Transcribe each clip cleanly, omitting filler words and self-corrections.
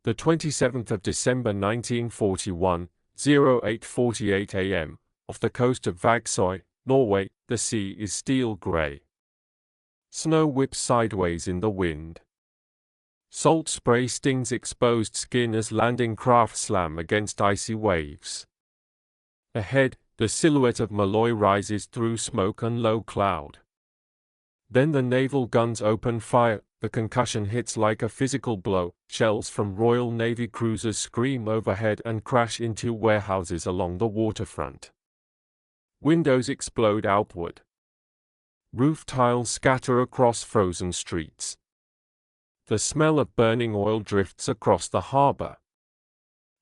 The 27th of December 1941, 08:48 a.m., off the coast of Vågsøy, Norway, the sea is steel grey. Snow whips sideways in the wind. Salt spray stings exposed skin as landing craft slam against icy waves. Ahead, the silhouette of Måløy rises through smoke and low cloud. Then the naval guns open fire, the concussion hits like a physical blow, shells from Royal Navy cruisers scream overhead and crash into warehouses along the waterfront. Windows explode outward. Roof tiles scatter across frozen streets. The smell of burning oil drifts across the harbor.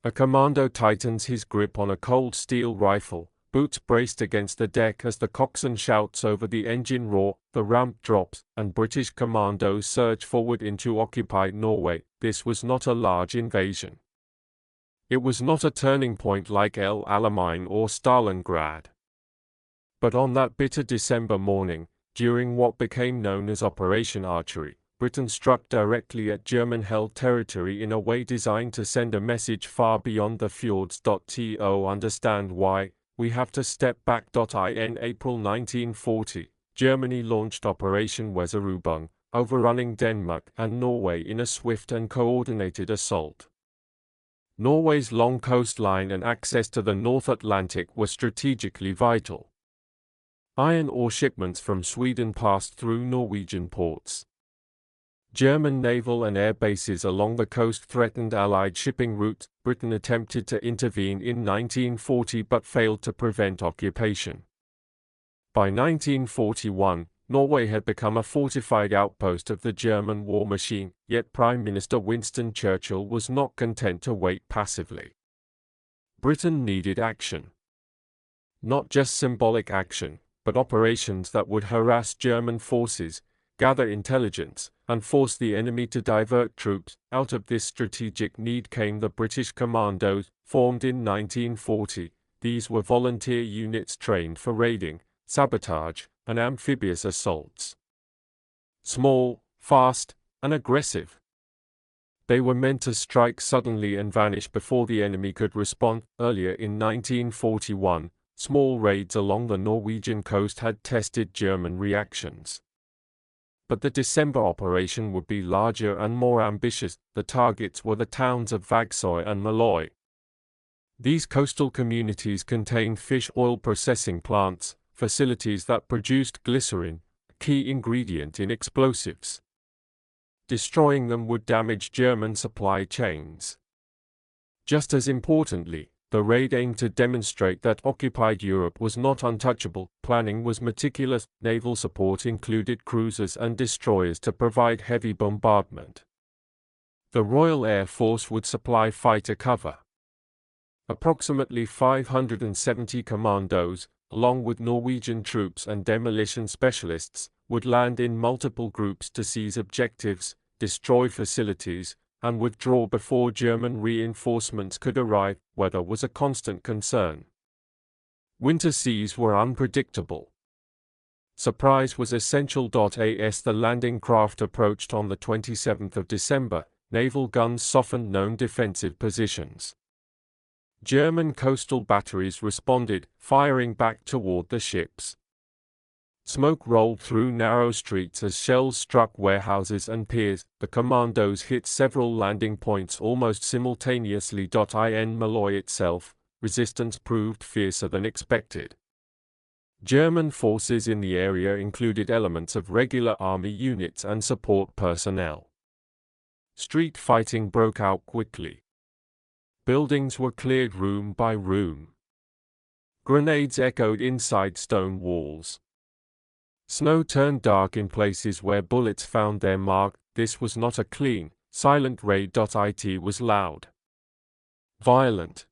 A commando tightens his grip on a cold steel rifle, boots braced against the deck as the coxswain shouts over the engine roar, the ramp drops, and British Commandos surge forward into occupied Norway. This was not a large invasion. It was not a turning point like El Alamein or Stalingrad. But on that bitter December morning, during what became known as Operation Archery, Britain struck directly at German-held territory in a way designed to send a message far beyond the fjords. To understand why, we have to step back. In April 1940, Germany launched Operation Weserübung, overrunning Denmark and Norway in a swift and coordinated assault. Norway's long coastline and access to the North Atlantic were strategically vital. Iron ore shipments from Sweden passed through Norwegian ports. German naval and air bases along the coast threatened Allied shipping routes. Britain attempted to intervene in 1940 but failed to prevent occupation. By 1941, Norway had become a fortified outpost of the German war machine, yet Prime Minister Winston Churchill was not content to wait passively. Britain needed action. Not just symbolic action, but operations that would harass German forces, gather intelligence, and force the enemy to divert troops. Out of this strategic need came the British Commandos, formed in 1940. These were volunteer units trained for raiding, sabotage, and amphibious assaults. Small, fast, and aggressive. They were meant to strike suddenly and vanish before the enemy could respond. Earlier in 1941, small raids along the Norwegian coast had tested German reactions. But the December operation would be larger and more ambitious. The targets were the towns of Vågsøy and Måløy. These coastal communities contained fish oil processing plants, facilities that produced glycerin, a key ingredient in explosives. Destroying them would damage German supply chains. Just as importantly, the raid aimed to demonstrate that occupied Europe was not untouchable. Planning was meticulous. Naval support included cruisers and destroyers to provide heavy bombardment. The Royal Air Force would supply fighter cover. Approximately 570 commandos, along with Norwegian troops and demolition specialists, would land in multiple groups to seize objectives, destroy facilities, and withdraw before German reinforcements could arrive. Weather was a constant concern. Winter seas were unpredictable. Surprise was essential. As the landing craft approached on the 27th of December, naval guns softened known defensive positions. German coastal batteries responded, firing back toward the ships. Smoke rolled through narrow streets as shells struck warehouses and piers. The commandos hit several landing points almost simultaneously. In Måløy itself, resistance proved fiercer than expected. German forces in the area included elements of regular army units and support personnel. Street fighting broke out quickly. Buildings were cleared room by room. Grenades echoed inside stone walls. Snow turned dark in places where bullets found their mark. This was not a clean, silent raid. It was loud, violent,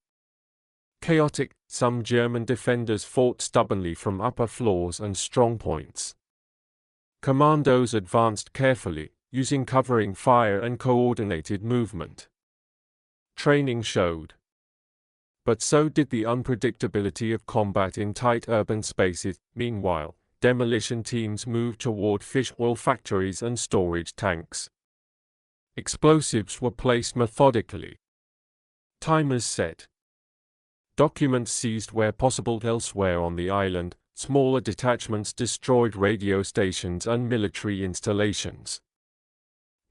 chaotic. Some German defenders fought stubbornly from upper floors and strong points. Commandos advanced carefully, using covering fire and coordinated movement. Training showed. But so did the unpredictability of combat in tight urban spaces. Meanwhile, demolition teams moved toward fish oil factories and storage tanks. Explosives were placed methodically. Timers set. Documents seized where possible elsewhere on the island. Smaller detachments destroyed radio stations and military installations.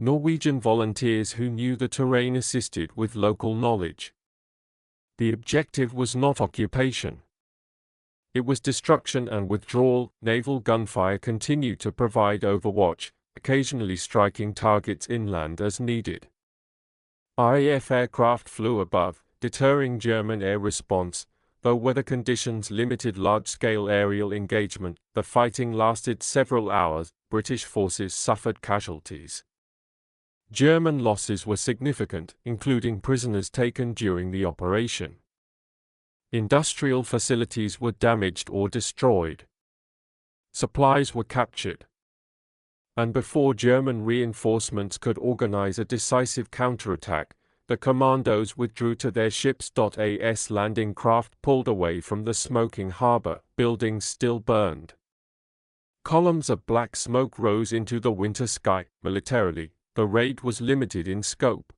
Norwegian volunteers who knew the terrain assisted with local knowledge. The objective was not occupation. It was destruction and withdrawal. Naval gunfire continued to provide overwatch, occasionally striking targets inland as needed. RAF aircraft flew above, deterring German air response. Though weather conditions limited large-scale aerial engagement, the fighting lasted several hours. British forces suffered casualties. German losses were significant, including prisoners taken during the operation. Industrial facilities were damaged or destroyed. Supplies were captured. And before German reinforcements could organize a decisive counterattack, the commandos withdrew to their ships. As landing craft pulled away from the smoking harbor, buildings still burned. Columns of black smoke rose into the winter sky. Militarily, the raid was limited in scope.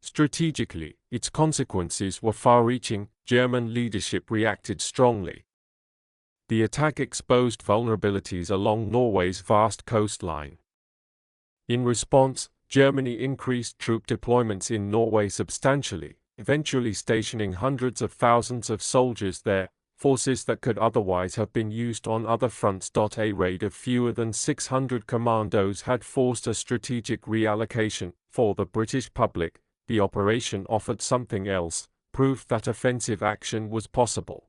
Strategically, its consequences were far-reaching. German leadership reacted strongly. The attack exposed vulnerabilities along Norway's vast coastline. In response, Germany increased troop deployments in Norway substantially, eventually stationing hundreds of thousands of soldiers there, forces that could otherwise have been used on other fronts. A raid of fewer than 600 commandos had forced a strategic reallocation. For the British public, the operation offered something else, proof that offensive action was possible.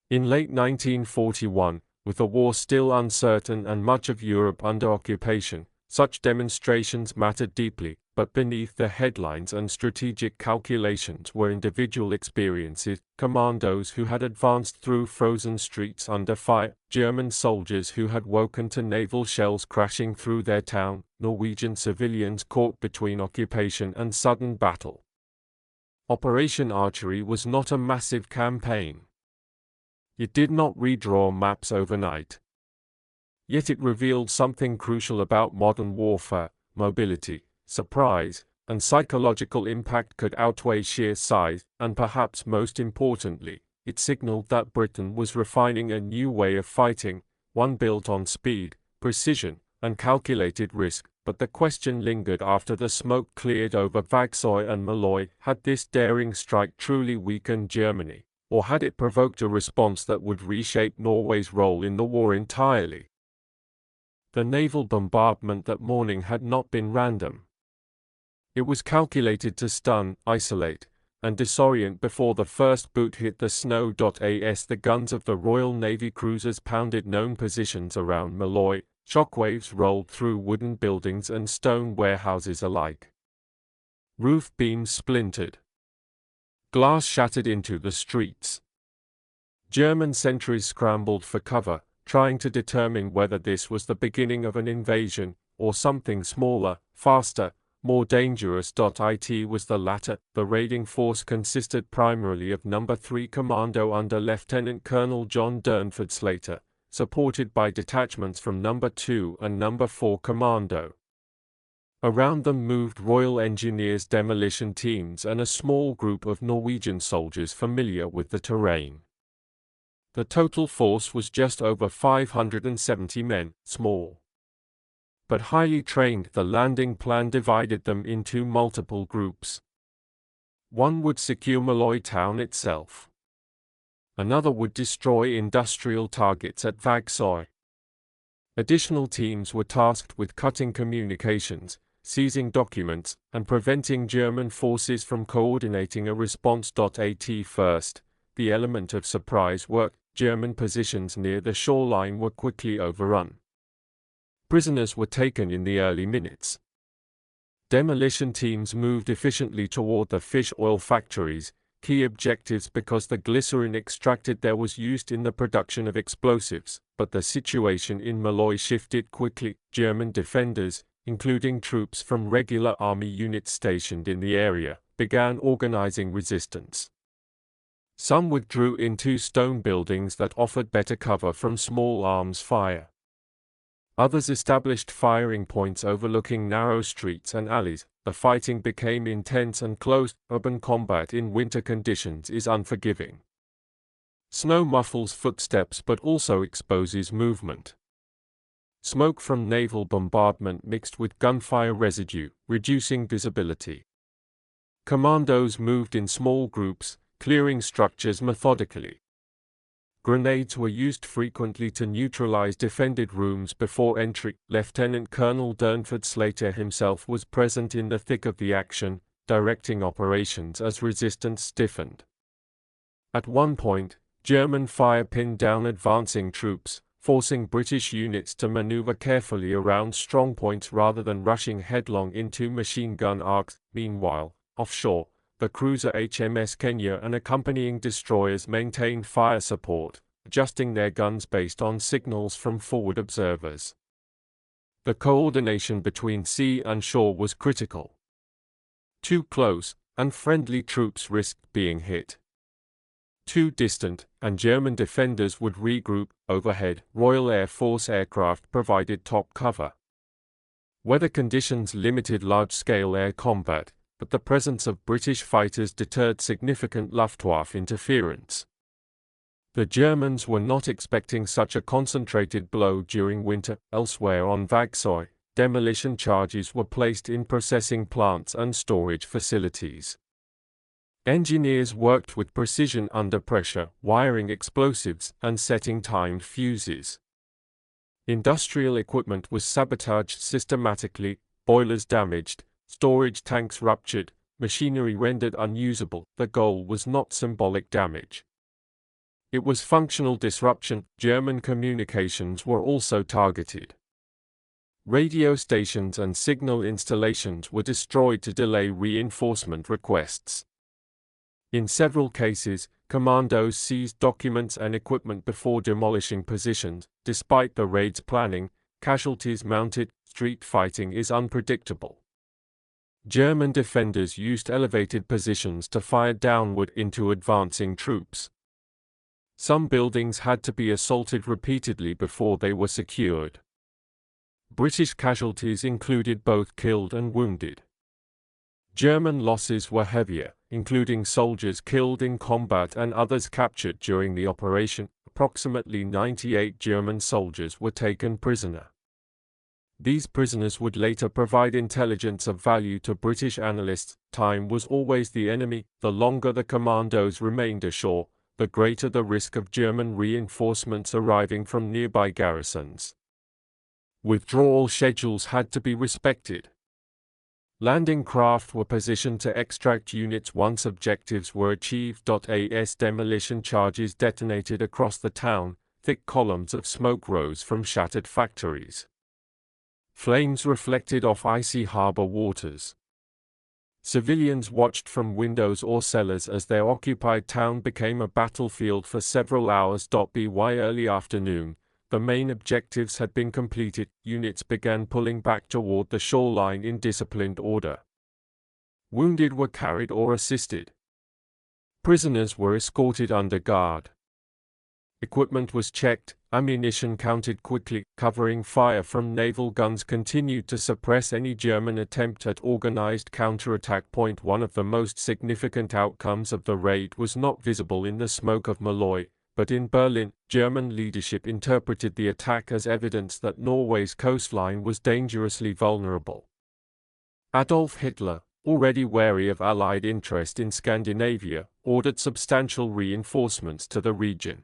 In late 1941, with the war still uncertain and much of Europe under occupation, such demonstrations mattered deeply, but beneath the headlines and strategic calculations were individual experiences. Commandos who had advanced through frozen streets under fire, German soldiers who had woken to naval shells crashing through their town, Norwegian civilians caught between occupation and sudden battle. Operation Archery was not a massive campaign. It did not redraw maps overnight. Yet it revealed something crucial about modern warfare: mobility, surprise, and psychological impact could outweigh sheer size, and perhaps most importantly, it signaled that Britain was refining a new way of fighting, one built on speed, precision, and calculated risk. But the question lingered after the smoke cleared over Vågsøy and Måløy: had this daring strike truly weakened Germany, or had it provoked a response that would reshape Norway's role in the war entirely? The naval bombardment that morning had not been random. It was calculated to stun, isolate, and disorient before the first boot hit the snow. As the guns of the Royal Navy cruisers pounded known positions around Måløy, shockwaves rolled through wooden buildings and stone warehouses alike. Roof beams splintered. Glass shattered into the streets. German sentries scrambled for cover, trying to determine whether this was the beginning of an invasion, or something smaller, faster, more dangerous. It was the latter. The raiding force consisted primarily of No. 3 Commando under Lieutenant Colonel John Durnford Slater, supported by detachments from No. 2 and No. 4 Commando. Around them moved Royal Engineers demolition teams and a small group of Norwegian soldiers familiar with the terrain. The total force was just over 570 men, small but highly trained. The landing plan divided them into multiple groups. One would secure Måløy town itself. Another would destroy industrial targets at Vågsøy. Additional teams were tasked with cutting communications, seizing documents, and preventing German forces from coordinating a response. At first, the element of surprise worked. German positions near the shoreline were quickly overrun. Prisoners were taken in the early minutes. Demolition teams moved efficiently toward the fish oil factories, key objectives because the glycerin extracted there was used in the production of explosives. But the situation in Måløy shifted quickly. German defenders, including troops from regular army units stationed in the area, began organizing resistance. Some withdrew into stone buildings that offered better cover from small arms fire. Others established firing points overlooking narrow streets and alleys. The fighting became intense and close. Urban combat in winter conditions is unforgiving. Snow muffles footsteps but also exposes movement. Smoke from naval bombardment mixed with gunfire residue, reducing visibility. Commandos moved in small groups, clearing structures methodically. Grenades were used frequently to neutralize defended rooms before entry. Lieutenant Colonel Durnford Slater himself was present in the thick of the action, directing operations as resistance stiffened. At one point, German fire pinned down advancing troops, forcing British units to maneuver carefully around strongpoints rather than rushing headlong into machine gun arcs. Meanwhile, offshore, the cruiser HMS Kenya and accompanying destroyers maintained fire support, adjusting their guns based on signals from forward observers. The coordination between sea and shore was critical. Too close, and friendly troops risked being hit. Too distant, and German defenders would regroup. Overhead, Royal Air Force aircraft provided top cover. Weather conditions limited large-scale air combat, but the presence of British fighters deterred significant Luftwaffe interference. The Germans were not expecting such a concentrated blow during winter. Elsewhere on Vågsøy, demolition charges were placed in processing plants and storage facilities. Engineers worked with precision under pressure, wiring explosives and setting timed fuses. Industrial equipment was sabotaged systematically, boilers damaged, storage tanks ruptured, machinery rendered unusable. The goal was not symbolic damage. It was functional disruption. German communications were also targeted. Radio stations and signal installations were destroyed to delay reinforcement requests. In several cases, commandos seized documents and equipment before demolishing positions. Despite the raid's planning, casualties mounted. Street fighting is unpredictable. German defenders used elevated positions to fire downward into advancing troops. Some buildings had to be assaulted repeatedly before they were secured. British casualties included both killed and wounded. German losses were heavier, including soldiers killed in combat and others captured during the operation. Approximately 98 German soldiers were taken prisoner. These prisoners would later provide intelligence of value to British analysts. Time was always the enemy. The longer the commandos remained ashore, the greater the risk of German reinforcements arriving from nearby garrisons. Withdrawal schedules had to be respected. Landing craft were positioned to extract units once objectives were achieved. As demolition charges detonated across the town, thick columns of smoke rose from shattered factories. Flames reflected off icy harbor waters. Civilians watched from windows or cellars as their occupied town became a battlefield for several hours. By early afternoon, the main objectives had been completed. Units began pulling back toward the shoreline in disciplined order. Wounded were carried or assisted. Prisoners were escorted under guard. Equipment was checked, ammunition counted quickly. Covering fire from naval guns continued to suppress any German attempt at organized counterattack. One of the most significant outcomes of the raid was not visible in the smoke of Måløy, but in Berlin. German leadership interpreted the attack as evidence that Norway's coastline was dangerously vulnerable. Adolf Hitler, already wary of Allied interest in Scandinavia, ordered substantial reinforcements to the region.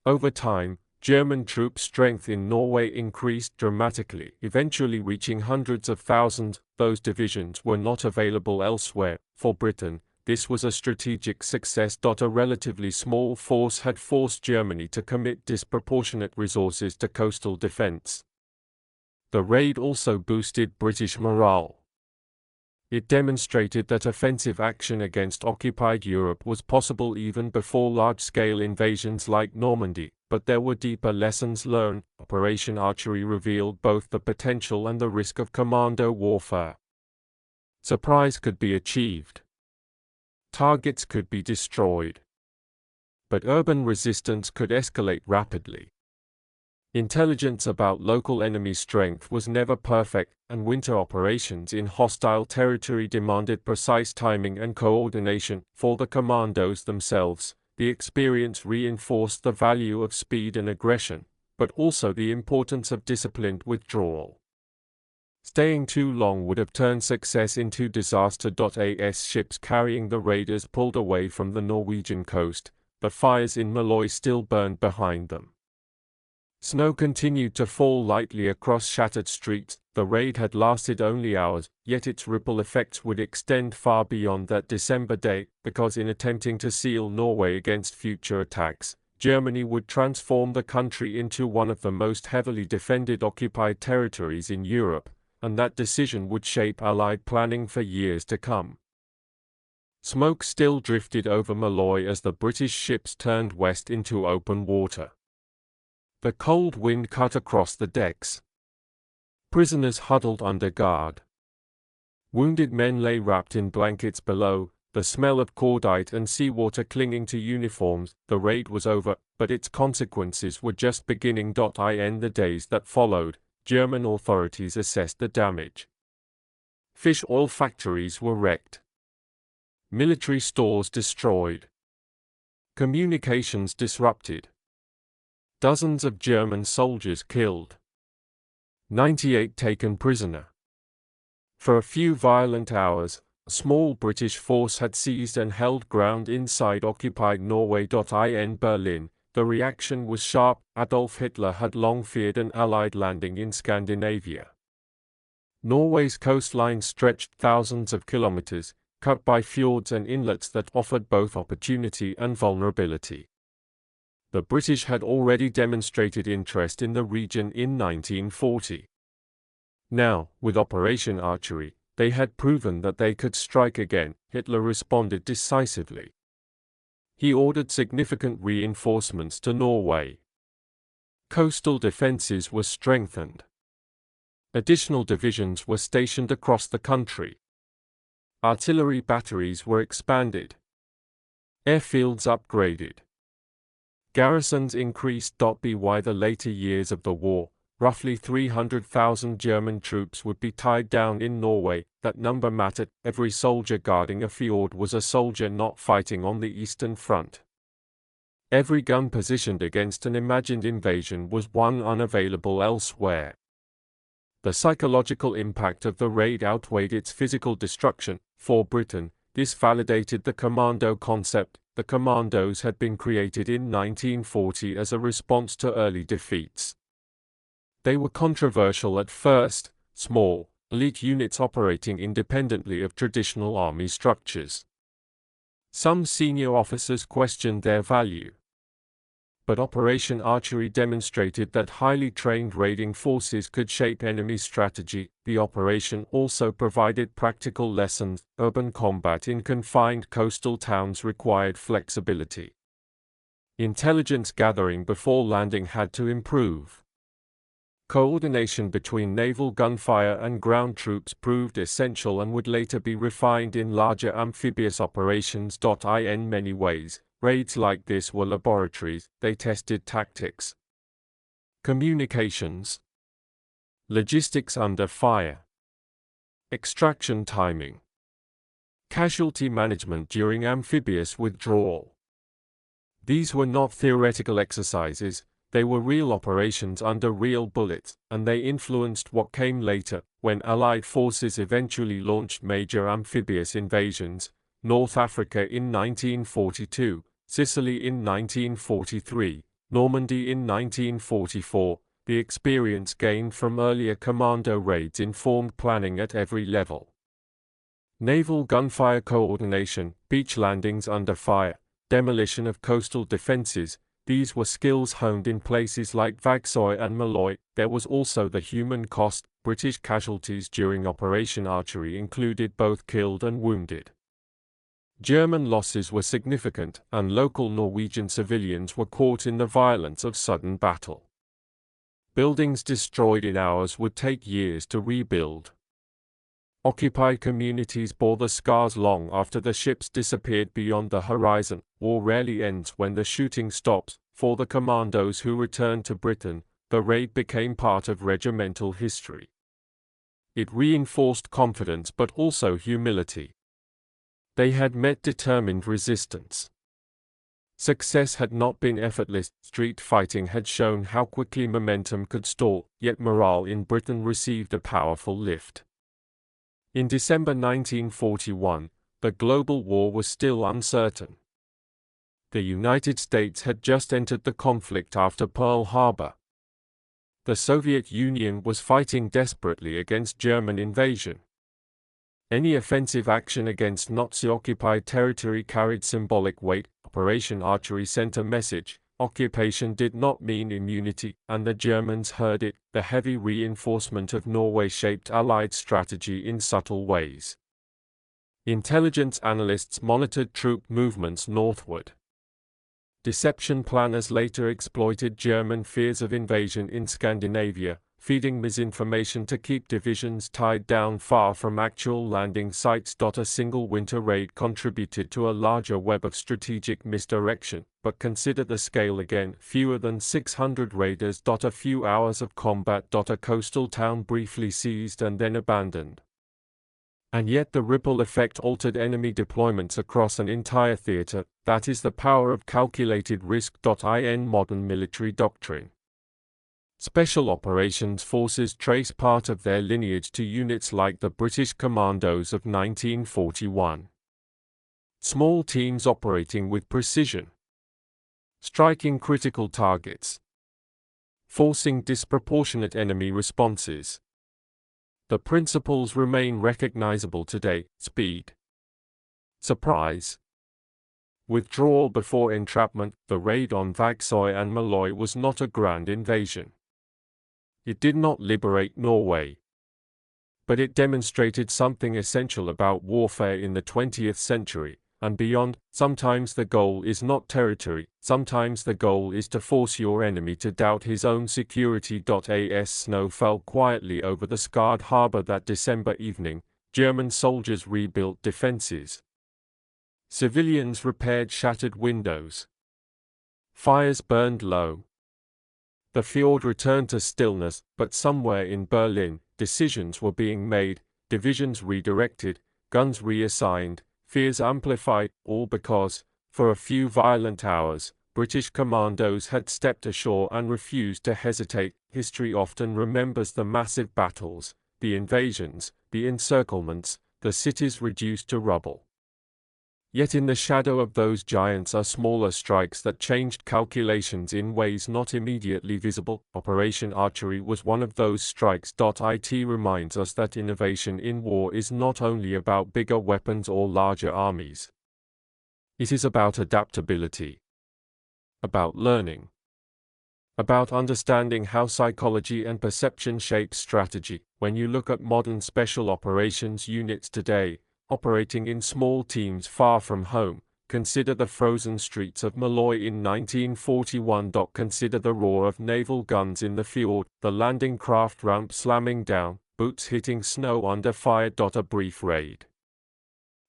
Over time, German troop strength in Norway increased dramatically, eventually reaching hundreds of thousands. Those divisions were not available elsewhere. For Britain, this was a strategic success. A relatively small force had forced Germany to commit disproportionate resources to coastal defense. The raid also boosted British morale. It demonstrated that offensive action against occupied Europe was possible even before large-scale invasions like Normandy, but there were deeper lessons learned. Operation Archery revealed both the potential and the risk of commando warfare. Surprise could be achieved. Targets could be destroyed. But urban resistance could escalate rapidly. Intelligence about local enemy strength was never perfect, and winter operations in hostile territory demanded precise timing and coordination. For the commandos themselves, the experience reinforced the value of speed and aggression, but also the importance of disciplined withdrawal. Staying too long would have turned success into disaster. As ships carrying the raiders pulled away from the Norwegian coast, but fires in Måløy still burned behind them. Snow continued to fall lightly across shattered streets. The raid had lasted only hours, yet its ripple effects would extend far beyond that December day, because in attempting to seal Norway against future attacks, Germany would transform the country into one of the most heavily defended occupied territories in Europe, and that decision would shape Allied planning for years to come. Smoke still drifted over Måløy as the British ships turned west into open water. The cold wind cut across the decks. Prisoners huddled under guard. Wounded men lay wrapped in blankets below, the smell of cordite and seawater clinging to uniforms. The raid was over, but its consequences were just beginning. In the days that followed, German authorities assessed the damage. Fish oil factories were wrecked. Military stores destroyed. Communications disrupted. Dozens of German soldiers killed. 98 taken prisoner. For a few violent hours, a small British force had seized and held ground inside occupied Norway. In Berlin, the reaction was sharp. Adolf Hitler had long feared an Allied landing in Scandinavia. Norway's coastline stretched thousands of kilometers, cut by fjords and inlets that offered both opportunity and vulnerability. The British had already demonstrated interest in the region in 1940. Now, with Operation Archery, they had proven that they could strike again. Hitler responded decisively. He ordered significant reinforcements to Norway. Coastal defenses were strengthened. Additional divisions were stationed across the country. Artillery batteries were expanded. Airfields upgraded. Garrisons increased. By the later years of the war, roughly 300,000 German troops would be tied down in Norway. That number mattered. Every soldier guarding a fjord was a soldier not fighting on the Eastern Front. Every gun positioned against an imagined invasion was one unavailable elsewhere. The psychological impact of the raid outweighed its physical destruction. For Britain, this validated the commando concept. The commandos had been created in 1940 as a response to early defeats. They were controversial at first, small, elite units operating independently of traditional army structures. Some senior officers questioned their value. But Operation Archery demonstrated that highly trained raiding forces could shape enemy strategy. The operation also provided practical lessons. Urban combat in confined coastal towns required flexibility. Intelligence gathering before landing had to improve. Coordination between naval gunfire and ground troops proved essential and would later be refined in larger amphibious operations. In many ways, raids like this were laboratories. They tested tactics, communications, logistics under fire, extraction timing, casualty management during amphibious withdrawal. These were not theoretical exercises, they were real operations under real bullets, and they influenced what came later, when Allied forces eventually launched major amphibious invasions, North Africa in 1942, Sicily in 1943, Normandy in 1944. The experience gained from earlier commando raids informed planning at every level. Naval gunfire coordination, beach landings under fire, demolition of coastal defenses, these were skills honed in places like Vågsøy and Måløy. There was also the human cost. British casualties during Operation Archery included both killed and wounded. German losses were significant, and local Norwegian civilians were caught in the violence of sudden battle. Buildings destroyed in hours would take years to rebuild. Occupied communities bore the scars long after the ships disappeared beyond the horizon. War rarely ends when the shooting stops. For the commandos who returned to Britain, the raid became part of regimental history. It reinforced confidence but also humility. They had met determined resistance. Success had not been effortless. Street fighting had shown how quickly momentum could stall, yet morale in Britain received a powerful lift. In December 1941, the global war was still uncertain. The United States had just entered the conflict after Pearl Harbor. The Soviet Union was fighting desperately against German invasion. Any offensive action against Nazi-occupied territory carried symbolic weight. Operation Archery sent a message: occupation did not mean immunity, and the Germans heard it. The heavy reinforcement of Norway shaped Allied strategy in subtle ways. Intelligence analysts monitored troop movements northward. Deception planners later exploited German fears of invasion in Scandinavia, feeding misinformation to keep divisions tied down far from actual landing sites. A single winter raid contributed to a larger web of strategic misdirection, but consider the scale again: fewer than 600 raiders. A few hours of combat. A coastal town briefly seized and then abandoned. And yet the ripple effect altered enemy deployments across an entire theater. That is the power of calculated risk. In modern military doctrine, Special Operations Forces trace part of their lineage to units like the British Commandos of 1941. Small teams operating with precision, striking critical targets, forcing disproportionate enemy responses. The principles remain recognizable today: speed, surprise, withdrawal before entrapment. The raid on Vågsøy and Måløy was not a grand invasion. It did not liberate Norway. But it demonstrated something essential about warfare in the 20th century, and beyond. Sometimes the goal is not territory, sometimes the goal is to force your enemy to doubt his own security. As snow fell quietly over the scarred harbor that December evening, German soldiers rebuilt defenses. Civilians repaired shattered windows. Fires burned low. The fjord returned to stillness, but somewhere in Berlin, decisions were being made, divisions redirected, guns reassigned, fears amplified, all because, for a few violent hours, British commandos had stepped ashore and refused to hesitate. History often remembers the massive battles, the invasions, the encirclements, the cities reduced to rubble. Yet in the shadow of those giants are smaller strikes that changed calculations in ways not immediately visible. Operation Archery was one of those strikes. It reminds us that innovation in war is not only about bigger weapons or larger armies. It is about adaptability, about learning, about understanding how psychology and perception shape strategy. When you look at modern special operations units today, operating in small teams far from home, consider the frozen streets of Måløy in 1941. Consider the roar of naval guns in the fjord, the landing craft ramp slamming down, boots hitting snow under fire. A brief raid,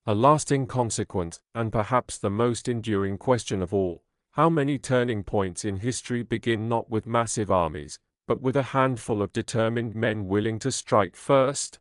a lasting consequence, and perhaps the most enduring question of all: how many turning points in history begin not with massive armies, but with a handful of determined men willing to strike first?